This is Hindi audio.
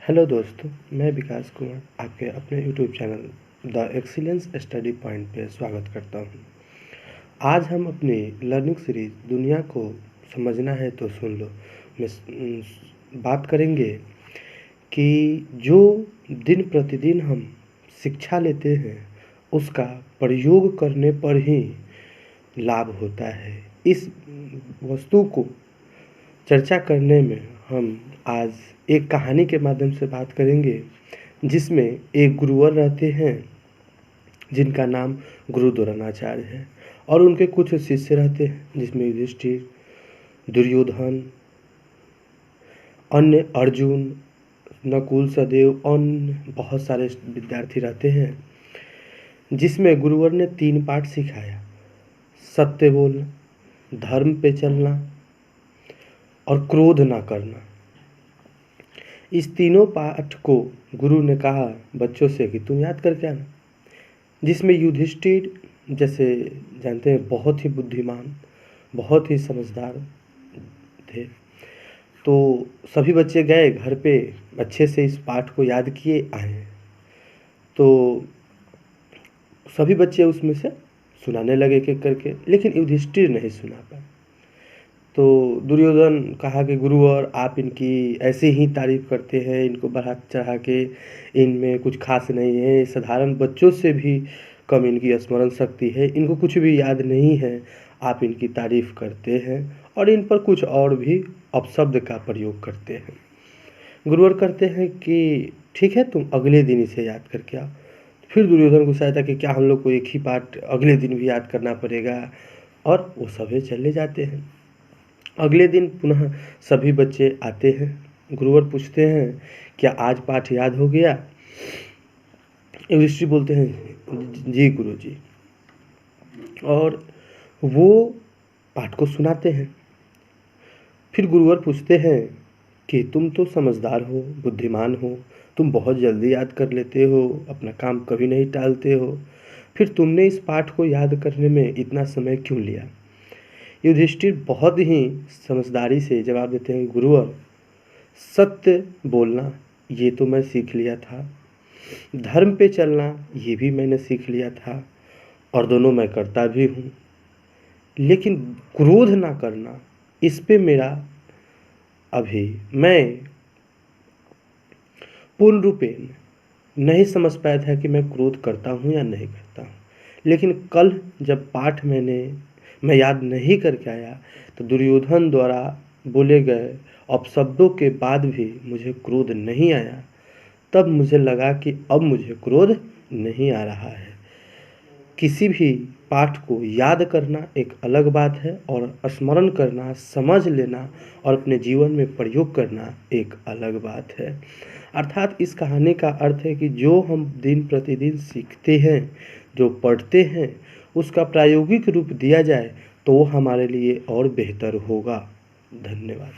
हेलो दोस्तों, मैं विकास कुमार आपके अपने YouTube channel the excellence study point पे स्वागत करता हूँ। आज हम अपनी लर्निंग सीरीज दुनिया को समझना है तो सुन लो में बात करेंगे कि जो दिन प्रतिदिन हम शिक्षा लेते हैं उसका प्रयोग करने पर ही लाभ होता है। इस वस्तु को चर्चा करने में हम आज एक कहानी के माध्यम से बात करेंगे जिसमें एक गुरुवर रहते हैं जिनका नाम गुरु द्रोणाचार्य है और उनके कुछ शिष्य रहते हैं जिसमें युधिष्ठिर, दुर्योधन, अन्य अर्जुन, नकुल, सहदेव, अन्य बहुत सारे विद्यार्थी रहते हैं। जिसमें गुरुवर ने 3 पाठ सिखाया: सत्य बोलना, धर्म पे चलना और क्रोध ना करना। इस तीनों पाठ को गुरु ने कहा बच्चों से कि तुम याद करके आना। जिसमें युधिष्ठिर, जैसे जानते हैं, बहुत ही बुद्धिमान, बहुत ही समझदार थे। तो सभी बच्चे गए घर पे, अच्छे से इस पाठ को याद किए आए। तो सभी बच्चे उसमें से सुनाने लगे एक-एक करके, लेकिन युधिष्ठिर नहीं सुना पाए। तो दुर्योधन कहा कि गुरुवर, आप इनकी ऐसे ही तारीफ़ करते हैं, इनको बढ़ा चढ़ा के, इनमें कुछ खास नहीं है, साधारण बच्चों से भी कम इनकी स्मरण शक्ति है, इनको कुछ भी याद नहीं है। आप इनकी तारीफ़ करते हैं और इन पर कुछ और भी अपशब्द का प्रयोग करते हैं। गुरुवर कहते हैं कि ठीक है, तुम अगले दिन इसे याद करके आओ। फिर दुर्योधन को सहायता कि क्या हम लोग को एक ही पाठ अगले दिन भी याद करना पड़ेगा, और वो सभी चले जाते हैं। अगले दिन पुनः सभी बच्चे आते हैं। गुरुवर पूछते हैं, क्या आज पाठ याद हो गया? युधिष्ठिर बोलते हैं, जी गुरुजी। और वो पाठ को सुनाते हैं। फिर गुरुवर पूछते हैं कि तुम तो समझदार हो, बुद्धिमान हो, तुम बहुत जल्दी याद कर लेते हो, अपना काम कभी नहीं टालते हो, फिर तुमने इस पाठ को याद करने में इतना समय क्यों लिया? युधिष्ठिर बहुत ही समझदारी से जवाब देते हैं, गुरुवर, सत्य बोलना ये तो मैं सीख लिया था, धर्म पे चलना ये भी मैंने सीख लिया था, और दोनों मैं करता भी हूँ, लेकिन क्रोध ना करना, इस पे मेरा अभी मैं पूर्ण रूपेण नहीं समझ पाया था कि मैं क्रोध करता हूँ या नहीं करता हूँ। लेकिन कल जब पाठ मैं याद नहीं करके आया तो दुर्योधन द्वारा बोले गए अपशब्दों के बाद भी मुझे क्रोध नहीं आया। तब मुझे लगा कि अब मुझे क्रोध नहीं आ रहा है। किसी भी पाठ को याद करना एक अलग बात है और स्मरण करना, समझ लेना और अपने जीवन में प्रयोग करना एक अलग बात है। अर्थात इस कहानी का अर्थ है कि जो हम दिन प्रतिदिन सीखते हैं, जो पढ़ते हैं, उसका प्रायोगिक रूप दिया जाए तो वो हमारे लिए और बेहतर होगा। धन्यवाद।